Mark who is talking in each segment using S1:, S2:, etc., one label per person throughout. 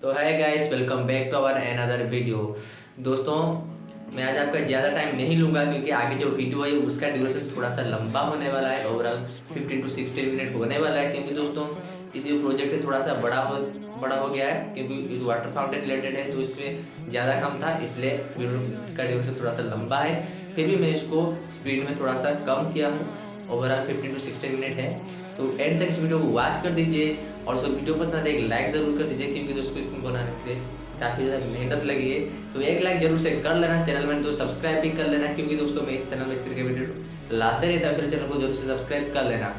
S1: तो hi guys, welcome back to our another video. दोस्तों, मैं आज आपका ज़्यादा टाइम नहीं लूँगा क्योंकि आगे जो वीडियो है उसका ड्यूरेशन थोड़ा सा लंबा होने वाला है। ओवरऑल 15 to 16 मिनट होने वाला है क्योंकि दोस्तों इस जो प्रोजेक्ट है थोड़ा सा बड़ा हो गया है क्योंकि वाटर फाउंटेन रिलेटेड है, तो इसमें ज़्यादा काम था, इसलिए वीडियो का ड्यूरेशन थोड़ा सा लंबा है। फिर भी मैं इसको स्पीड में थोड़ा सा कम किया हूँ। ओवरऑल 15 to 16 मिनट है, तो एंड तक इस वीडियो को वॉच कर दीजिए और उसको वीडियो पसंद है एक लाइक ज़रूर कर दीजिए क्योंकि दोस्तों इसको बनाने के लिए काफ़ी ज़्यादा मेहनत लगी है। तो एक लाइक जरूर से कर लेना, चैनल में तो सब्सक्राइब भी कर लेना क्योंकि दोस्तों मैं इस चैनल में इस तरह के वीडियो लाते रहता हूँ, चैनल को जरूर से सब्सक्राइब कर लेना।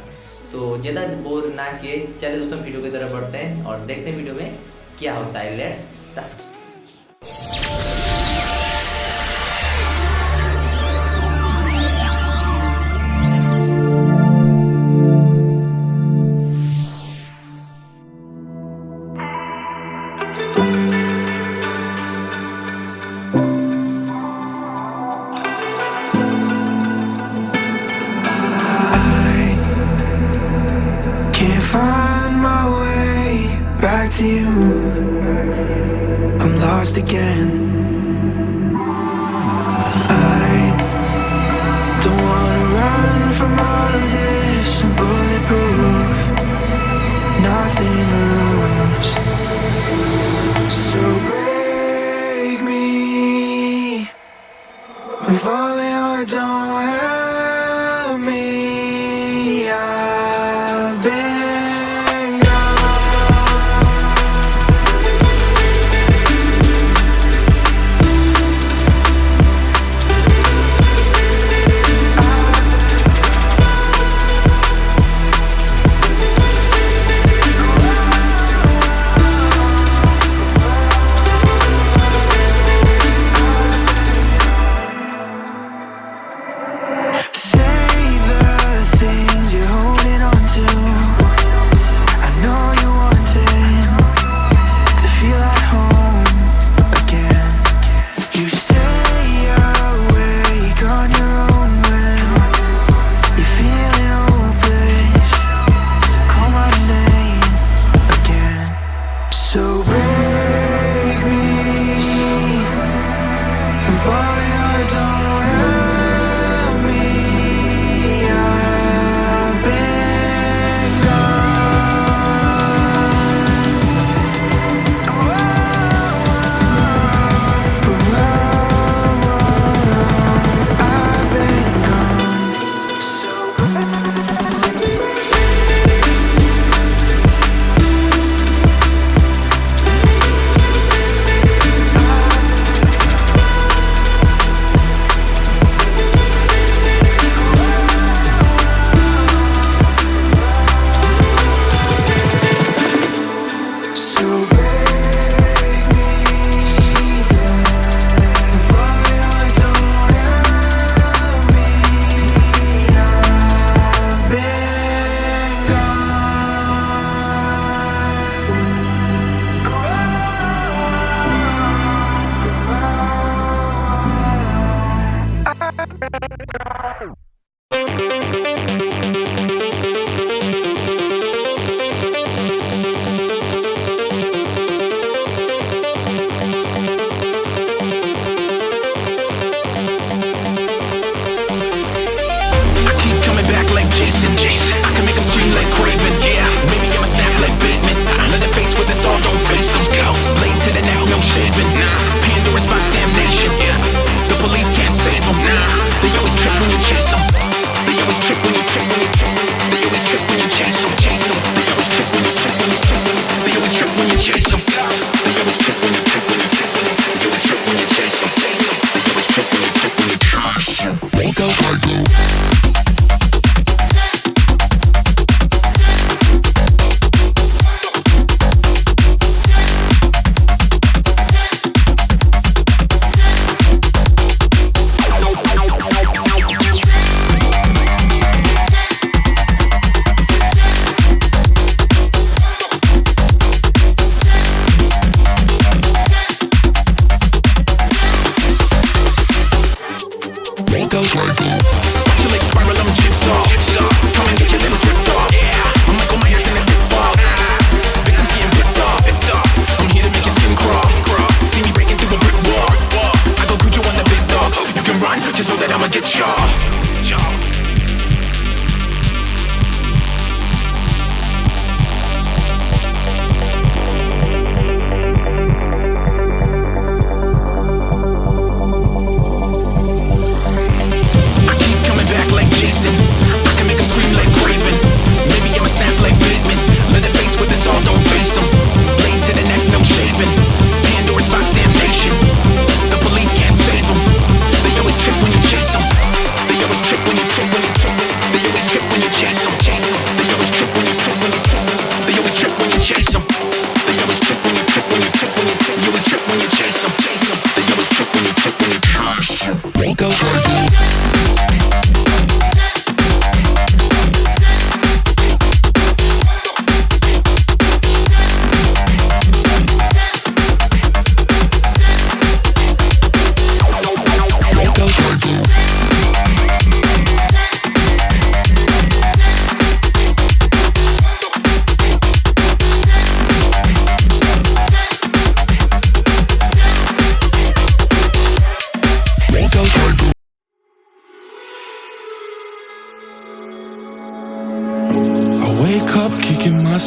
S1: तो ज़्यादा बोर ना किए, चले दोस्तों वीडियो की तरफ बढ़ते हैं और देखते हैं वीडियो में क्या होता है। Let's start.
S2: Find my way back to you. I'm lost again. I don't wanna run from all of this. I'm bulletproof, nothing to lose. So break me. I'm falling hard, don't help me. I've been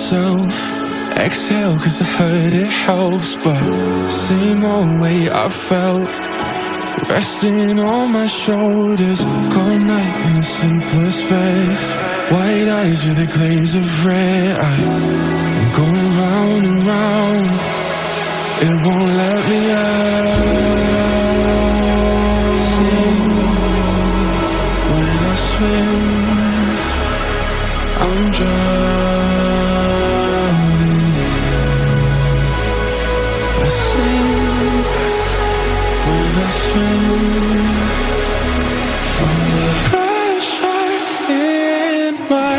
S2: myself. Exhale cause I heard it helps, but same old way I felt. Resting on my shoulders, cold night in a sleepless bed. White eyes with a glaze of red. I'm going round and round, it won't let me out. When I swim, I'm drowning. I sing when I swim from the pressure in my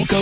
S2: go.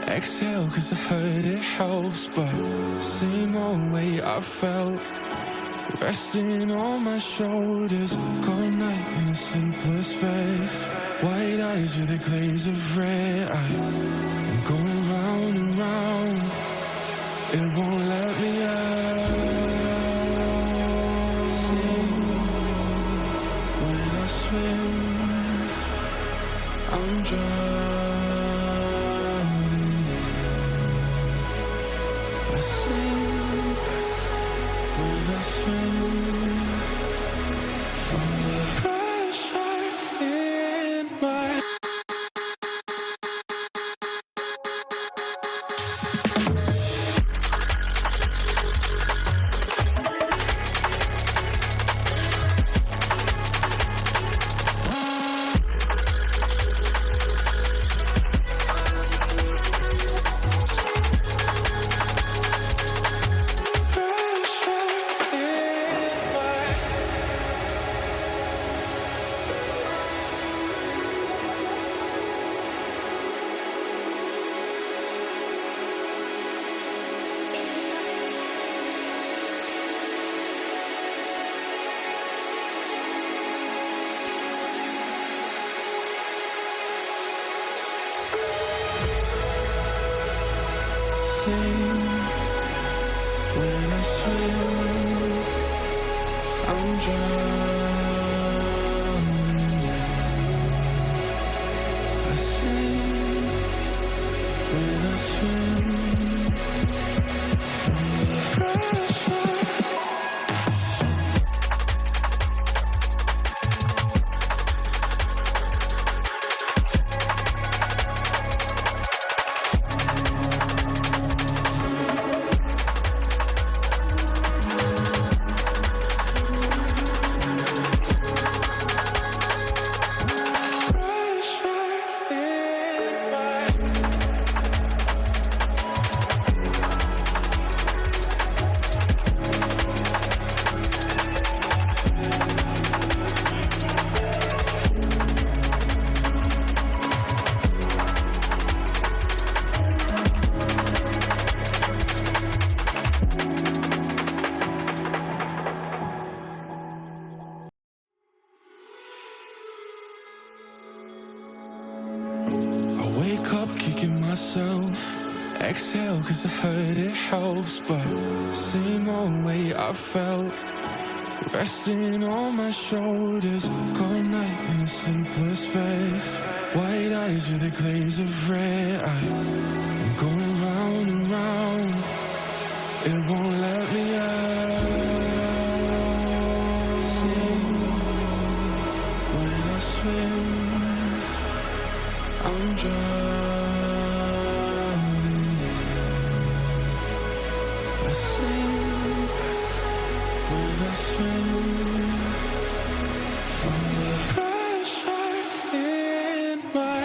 S2: Exhale cause I heard it helps, but same old way I felt. Resting on my shoulders, cold night in a sleepless bed. White eyes with a glaze of red. I'm going round and round, it won't let me out. When I swim, I'm drowning. When I swim, I'm drowning. I sing when I swim from the pressure. Wake up kicking myself. Exhale cause I heard it helps, but same old way I felt. Resting on my shoulders, cold night in a sleepless bed. White eyes with a glaze of red. I'm going round and round, it won't let me out. When I swim, I'm drowning. I sing when I swim from the pressure in my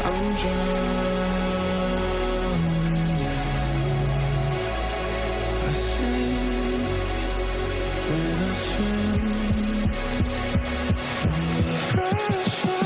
S2: I'm drowning, yeah. I sing when I swim from the pressure.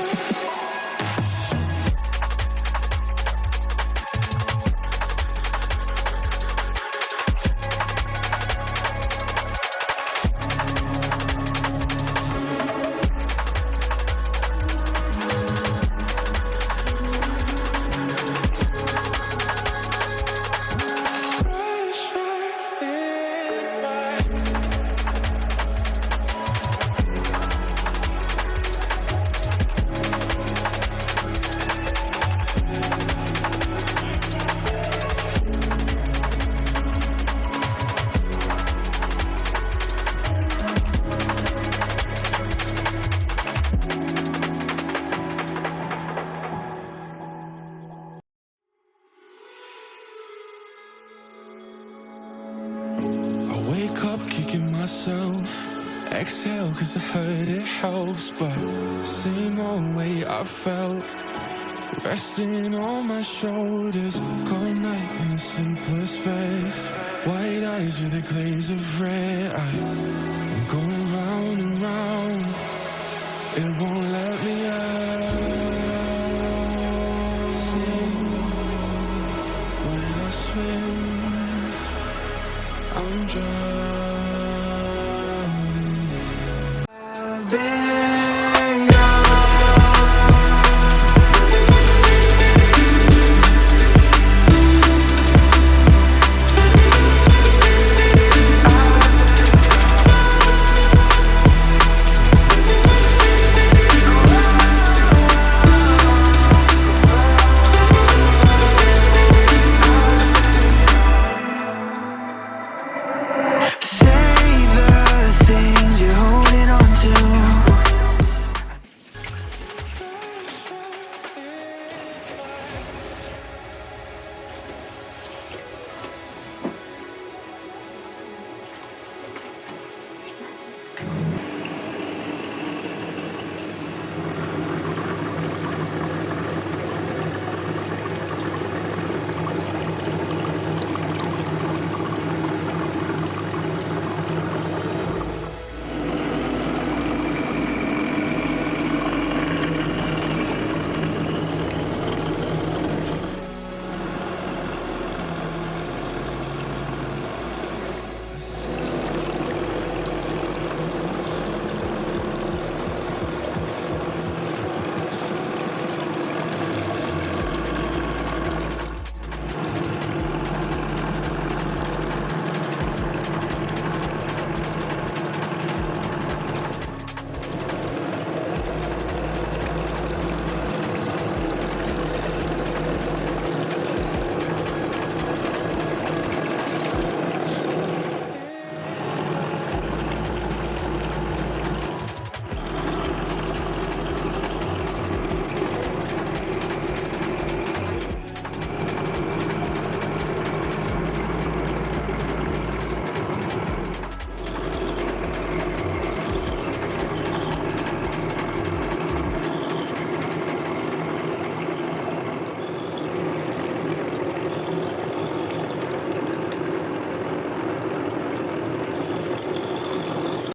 S2: Wake up kicking myself, exhale cause I heard it helps, but same old way I felt, resting on my shoulders, cold night in a sleepless bed, white eyes with a glaze of red, I'm going round and round, it won't let me out. When I swim, I'm drowning.